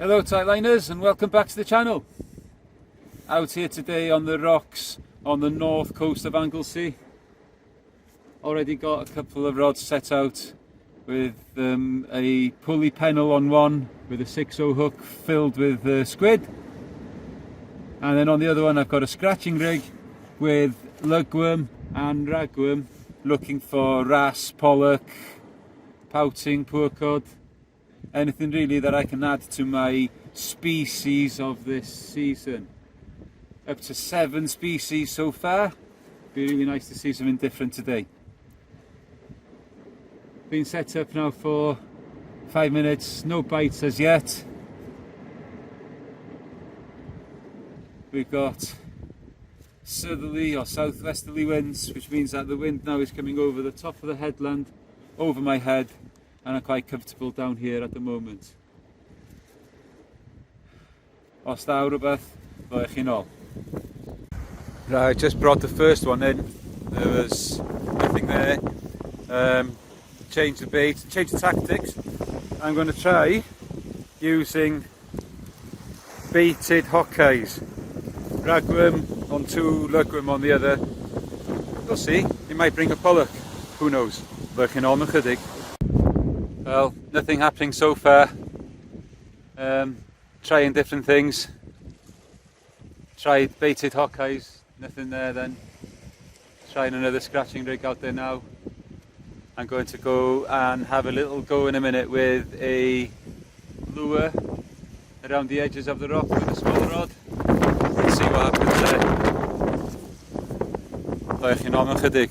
Hello Tightliners and welcome back to the channel. Out here today on the rocks on the north coast of Anglesey. Already got a couple of rods set out with a pulley pennel on one with a 6/0 hook filled with squid, and then on the other one I've got a scratching rig with lugworm and ragworm looking for wrasse, pollock, pouting, poor cod, anything really that I can add to my species of this season. Up to 7 species so far. Be really nice to see something different today. Been set up now for 5 minutes, no bites as yet. We've got southerly or southwesterly winds, which means that the wind now is coming over the top of the headland, over my head, and I'm quite comfortable down here at the moment. Os da rwbeth, ddoi chi nôl. Right, I just brought the first one in. There was nothing there. Change the bait, change the tactics. I'm going to try using baited Hawkeyes. Ragworm on 2, lugworm on the other. We'll see, it might bring a pollock, who knows. Working on chydig. Well, nothing happening so far. Trying different things. Tried baited Hawkeyes, nothing there then. Trying another scratching rig out there now. I'm going to go and have a little go in a minute with a lure around the edges of the rock with a small rod. Let's see what happens there. Ddoi chi nôl mewn chydig.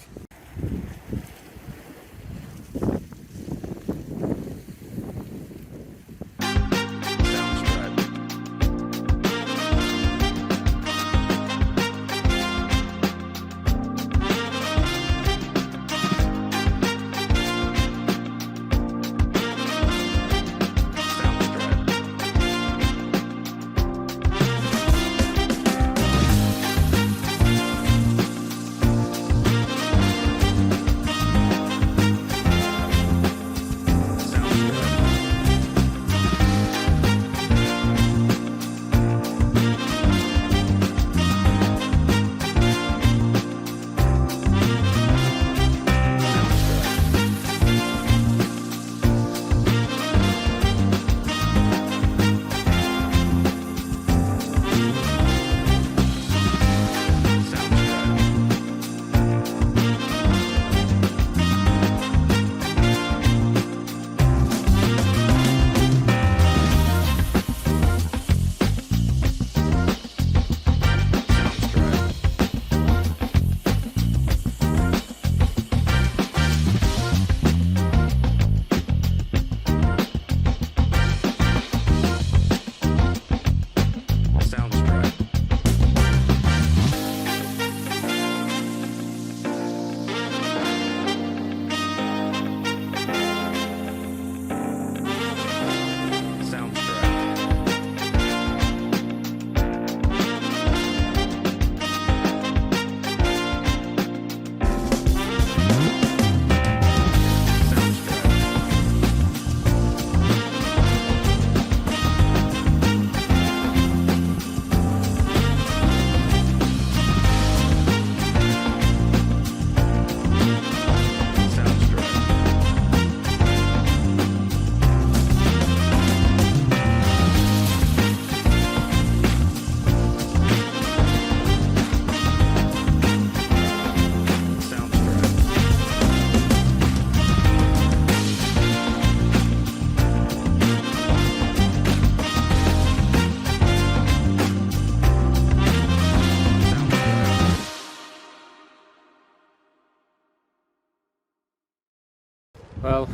Well,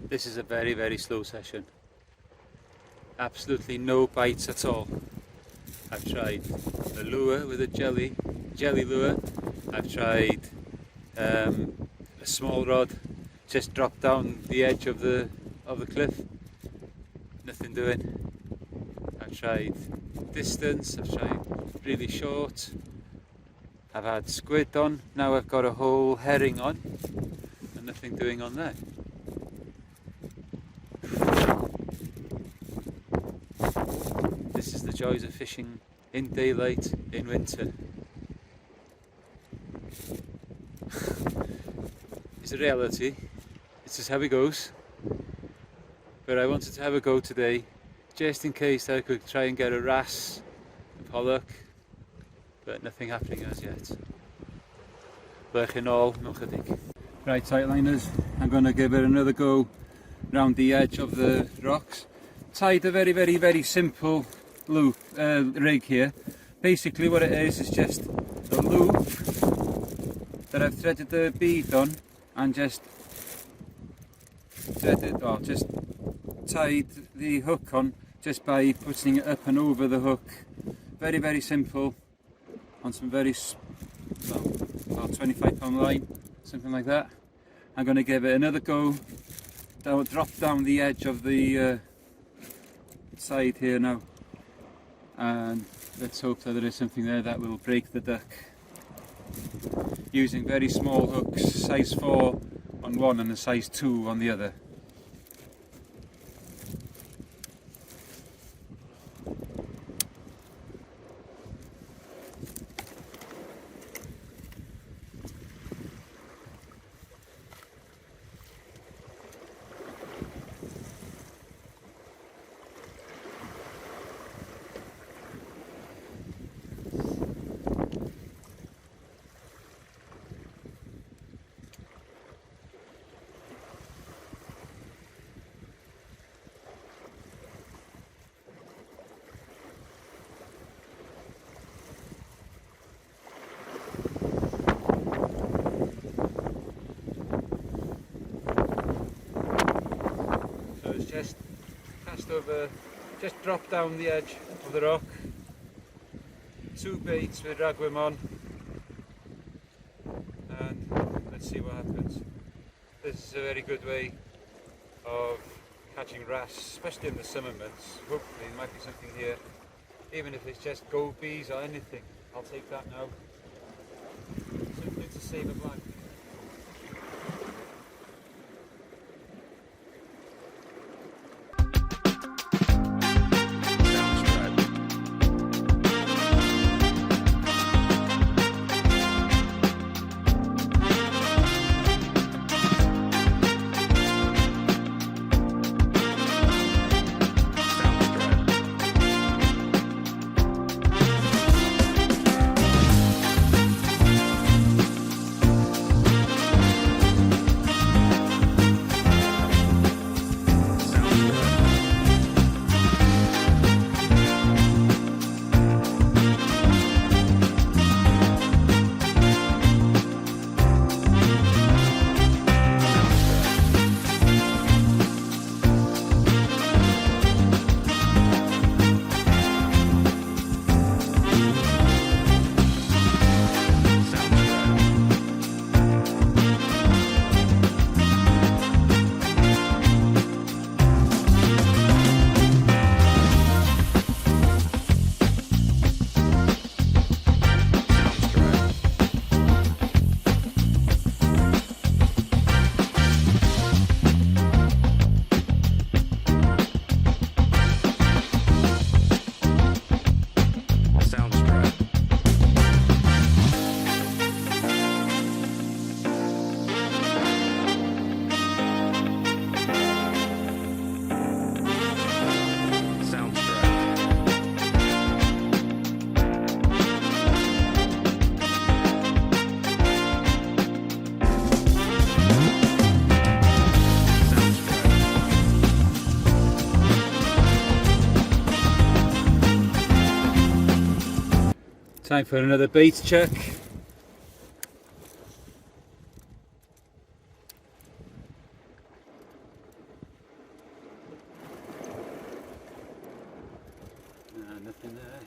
this is a very slow session. Absolutely no bites at all. I've tried the lure with a jelly lure. I've tried a small rod, just dropped down the edge of the cliff. Nothing doing. I've tried distance, I've tried really short. I've had squid on, now I've got a whole herring on. Nothing doing on there. joys of fishing in daylight in winter. It's a reality, it's just how it goes. But I wanted to have a go today, just in case I could try and get a wrasse, a pollock, but nothing happening as yet. Lech yn ôl mewn chydig. Right, sightliners, I'm going to give it another go round the edge of the rocks. Tied a very simple loop, rig here. Basically what it is just a loop that I've threaded the bead on and just tied the hook on just by putting it up and over the hook. Very simple, on some very, well, about 25 pound line, something like that. I'm going to give it another go, drop down the edge of the side here now, and let's hope that there is something there that will break the duck. Using very small hooks, size 4 on one and a size 2 on the other. Just cast over, just drop down the edge of the rock, 2 baits with ragworm on, and let's see what happens. This is a very good way of catching wrasse, especially in the summer months. Hopefully there might be something here, even if it's just gobies or anything. I'll take that now. Something to save a blank. Time for another bait check. Nothing there.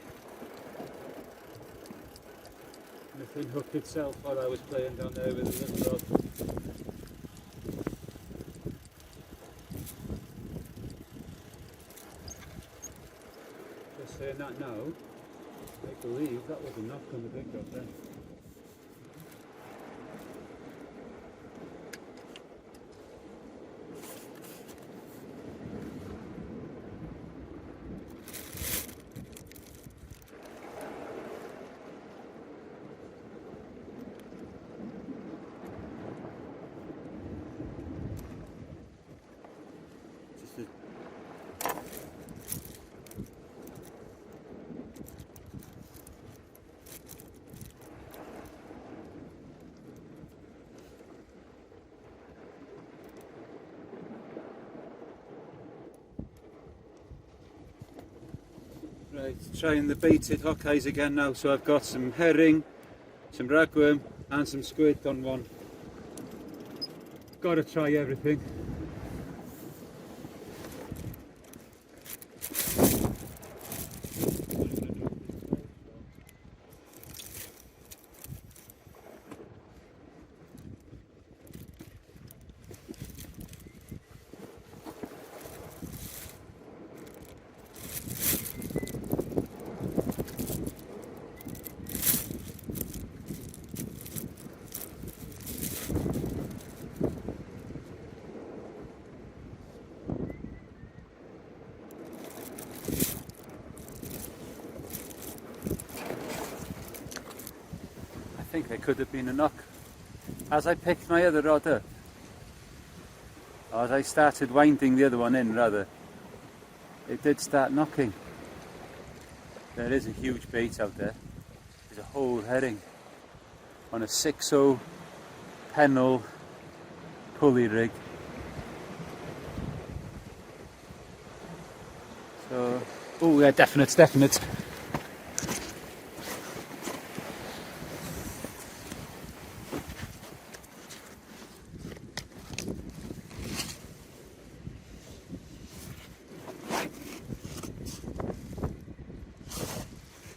Nothing hooked itself while I was playing down there with a little rod. Just saying that now, I believe that was enough on the big rod then. Right, trying the baited Hawkeyes again now. So I've got some herring, some ragworm and some squid on one. Gotta try everything. I think there could have been a knock. As I picked my other rod up, or as I started winding the other one in rather, it did start knocking. There is a huge bait out there. There's a whole herring on a 6.0 Pennell pulley rig. So, oh yeah, definite.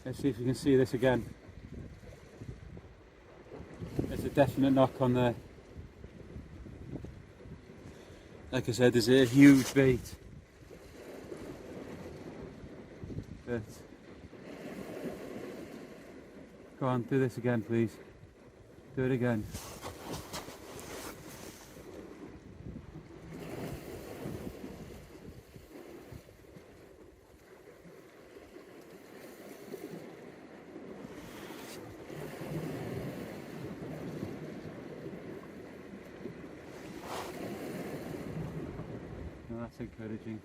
Let's see if you can see this again. There's a definite knock on there. Like I said, there's a huge bait. But go on, do this again please. Do it again. No, that's encouraging.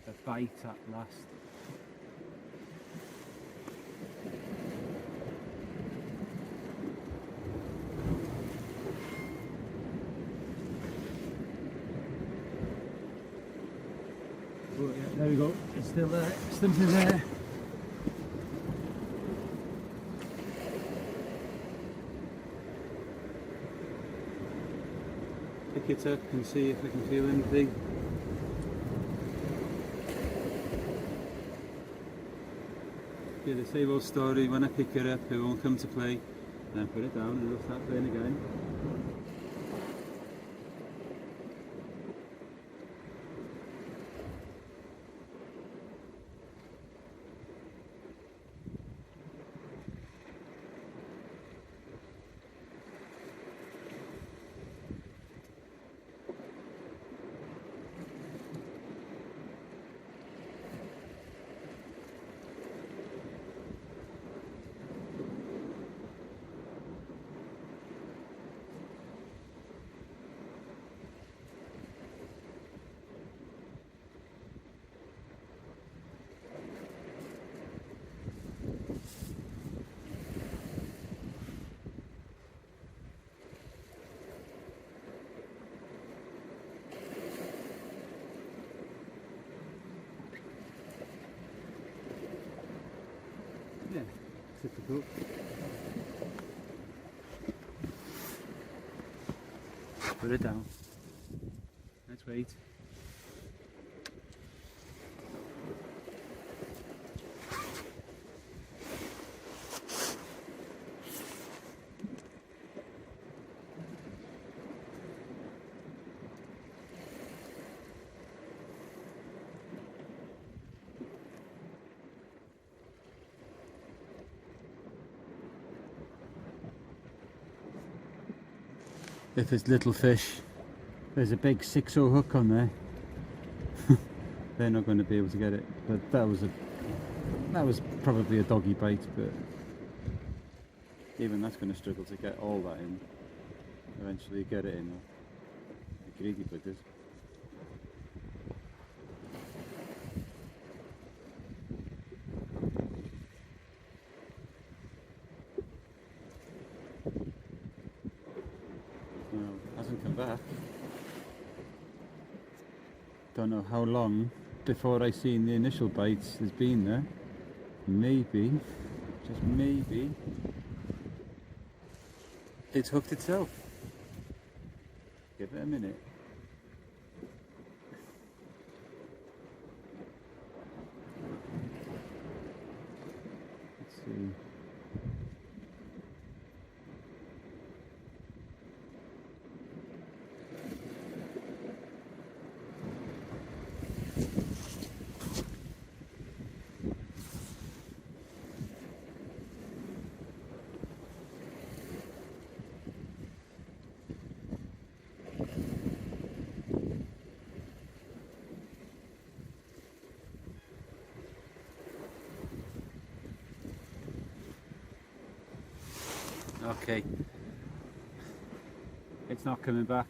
A bite at last. Oh, yeah, there we go. It's still there. Still there. Pick it up and see if I can feel anything. Yeah, the same old story. When I pick it up, it won't come to play. Then put it down and it'll start playing again. Yeah, difficult. Put it down. Let's wait. If it's little fish, there's a big 6.0 hook on there. They're not going to be able to get it, but that was probably a doggy bite, but even that's going to struggle to get all that in. Eventually get it in. The greedy buggers. No, hasn't come back. Don't know how long before I seen the initial bites has been there. maybe, just maybe, it's hooked itself. Give it a minute. Let's see. Okay, it's not coming back.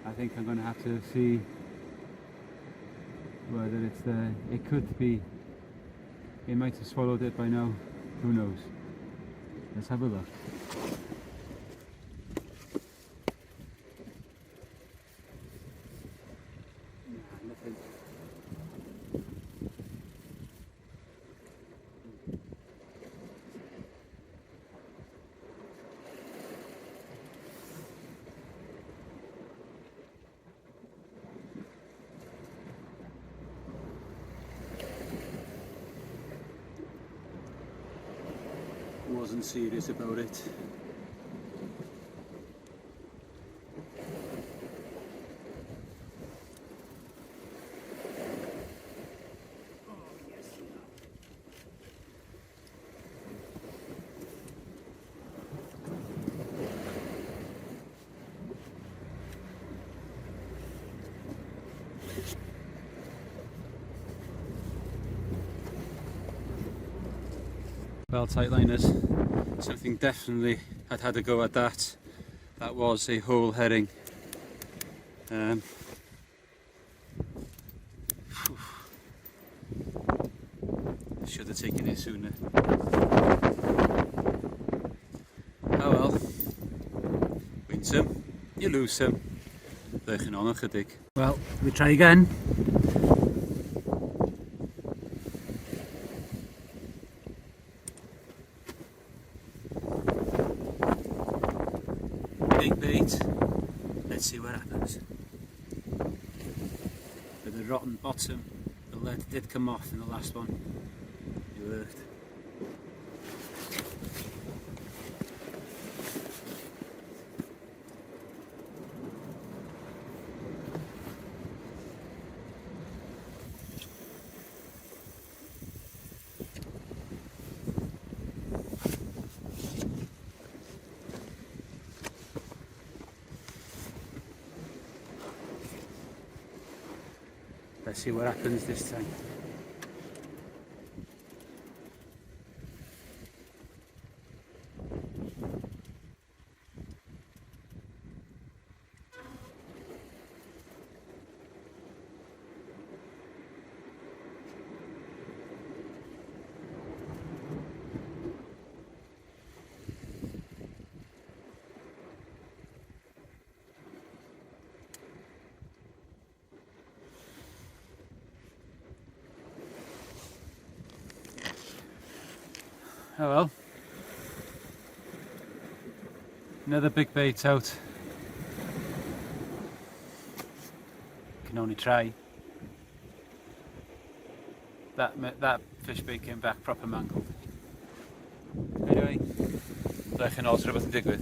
I think I'm going to have to see whether it's there. It could be, it might have swallowed it by now, who knows. Let's have a look. Nothing. Wasn't serious about it. Well, tightliners, something definitely had a go at that. That was a whole herring. Should have taken it sooner. Oh well, win some, you lose some. Leugen on ychydig. Well, we try again. Big bait. Let's see what happens. With a rotten bottom, the lead did come off in the last one. It worked. Let's see what happens this time. Oh well, another big bait out. Can only try. That fish bait came back proper mangled. Anyway, leugen oll rhywbeth yn digwydd.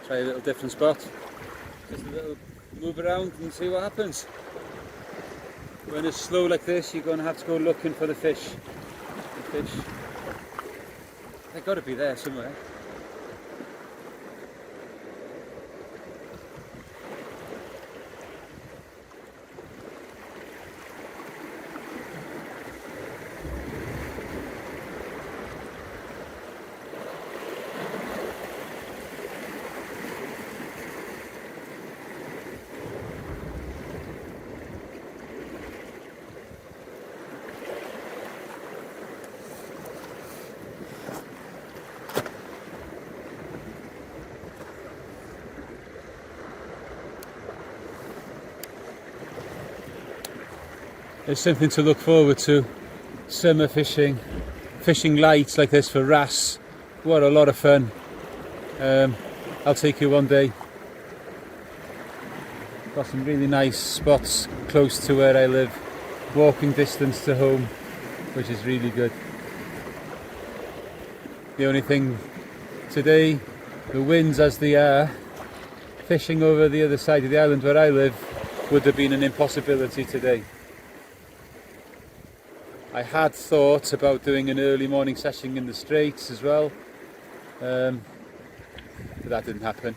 Try a little different spot. Just a little move around and see what happens. When it's slow like this, you're going to have to go looking for the fish. They've got to be there somewhere. It's something to look forward to. Summer fishing, fishing lights like this for wrasse. What a lot of fun. I'll take you one day. Got some really nice spots close to where I live, walking distance to home, which is really good. The only thing today, the winds as they are, fishing over the other side of the island where I live would have been an impossibility today. I had thought about doing an early morning session in the Straits as well, but that didn't happen.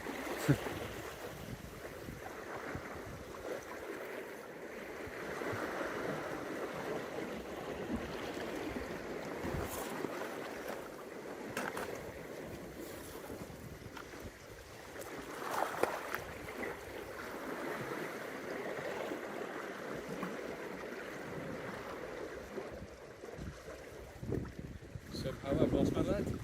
Somehow I've lost my lead.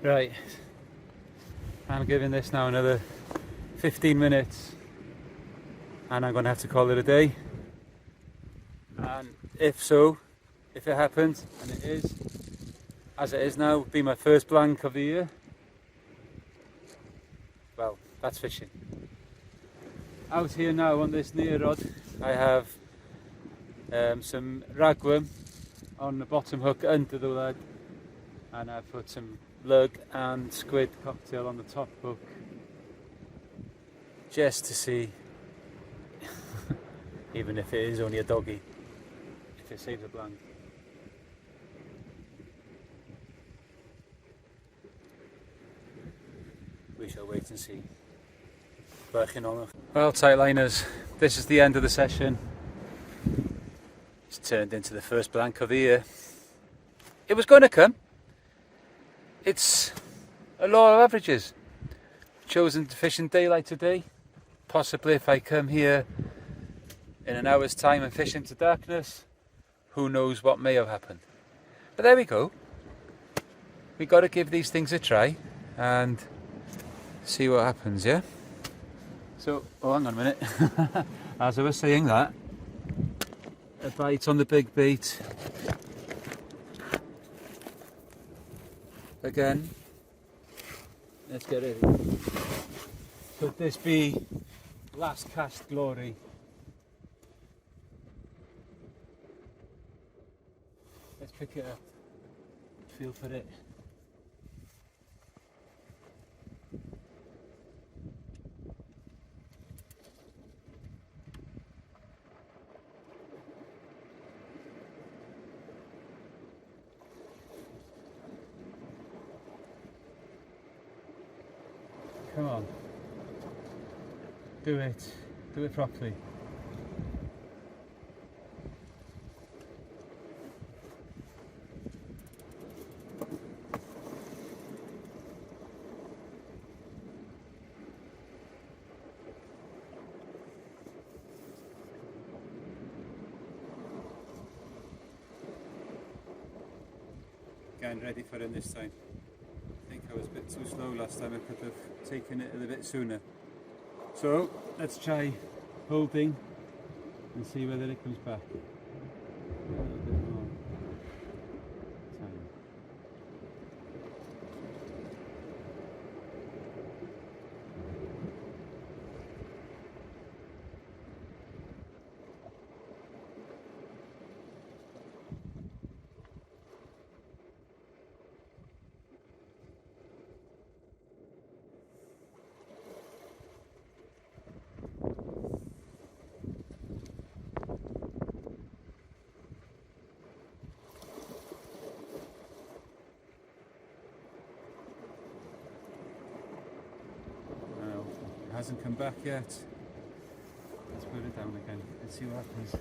Right, I'm giving this now another 15 minutes and I'm going to have to call it a day. And if it happens, and it is, as it is now, be my first blank of the year, well, that's fishing. Out here now on this near rod, I have some ragworm on the bottom hook under the lead, and I've put some lug and squid cocktail on the top hook, just to see, even if it is only a doggy, if it saves a blank. We shall wait and see. Well, tightliners, this is the end of the session. It's turned into the first blank of the year. It was going to come. It's a law of averages. Chosen to fish in daylight today. Possibly if I come here in an hour's time and fish into darkness, who knows what may have happened. But there we go. We got to give these things a try and see what happens, yeah? So, oh, hang on a minute. As I was saying that, a bite on the big bait. Again, let's get it. Could this be last cast glory? Let's pick it up. Feel for it. Come on. Do it. Do it properly. Getting ready for it this time. I think I was a bit too slow last time. I could have taken it a little bit sooner. So let's try holding and see whether it comes back. A little bit more time. Hasn't come back yet. Let's put it down again and see what happens.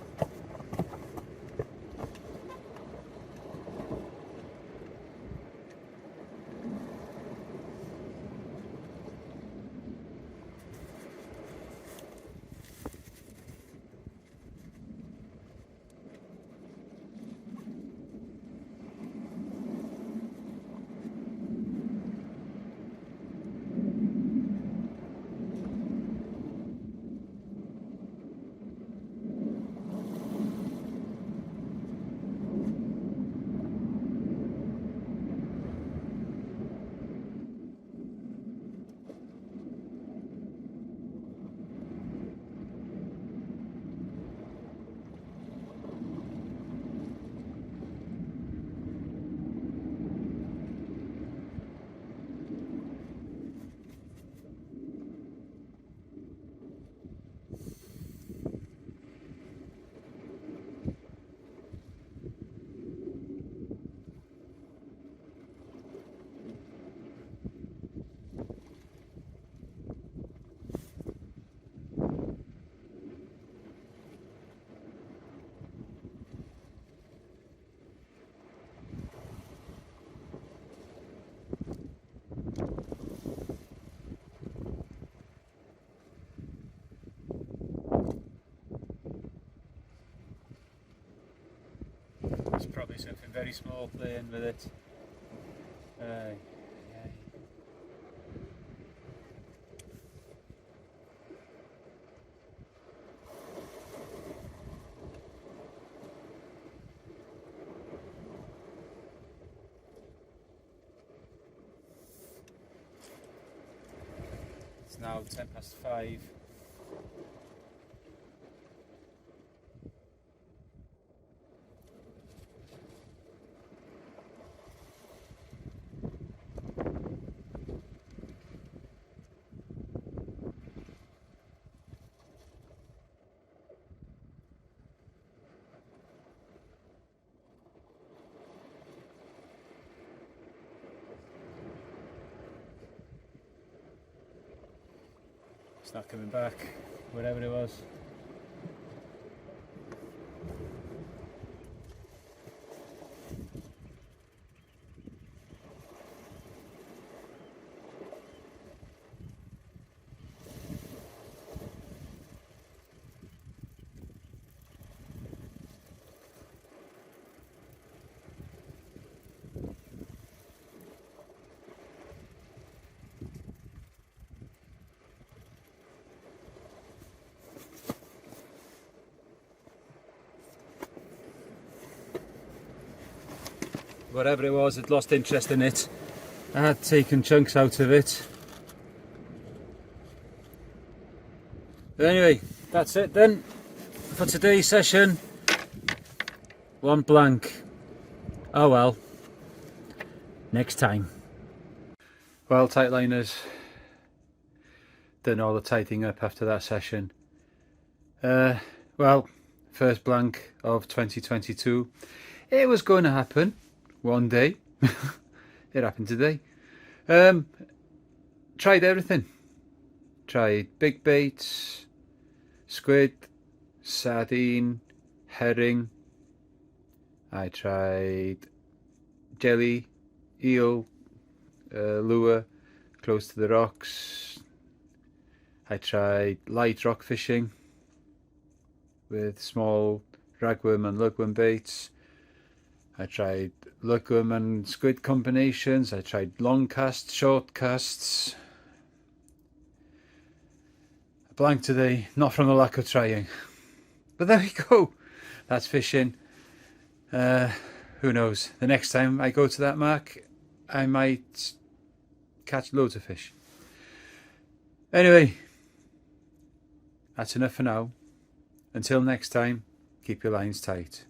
probably something very small playing with it. Yeah. It's now 5:10. It's not coming back, whatever it was. Whatever it was, I'd lost interest in it. I had taken chunks out of it. But anyway, that's it then for today's session. One blank. Oh well. Next time. Well, tightliners, done all the tightening up after that session. Well, first blank of 2022. It was going to happen one day. It happened today. Tried everything. Tried big baits, squid, sardine, herring. I tried jelly, eel, lure close to the rocks. I tried light rock fishing with small ragworm and lugworm baits. I tried lugworm and squid combinations. I tried long casts, short casts. A blank today, not from the lack of trying. But there we go. That's fishing. Who knows? The next time I go to that mark, I might catch loads of fish. Anyway, that's enough for now. Until next time, keep your lines tight.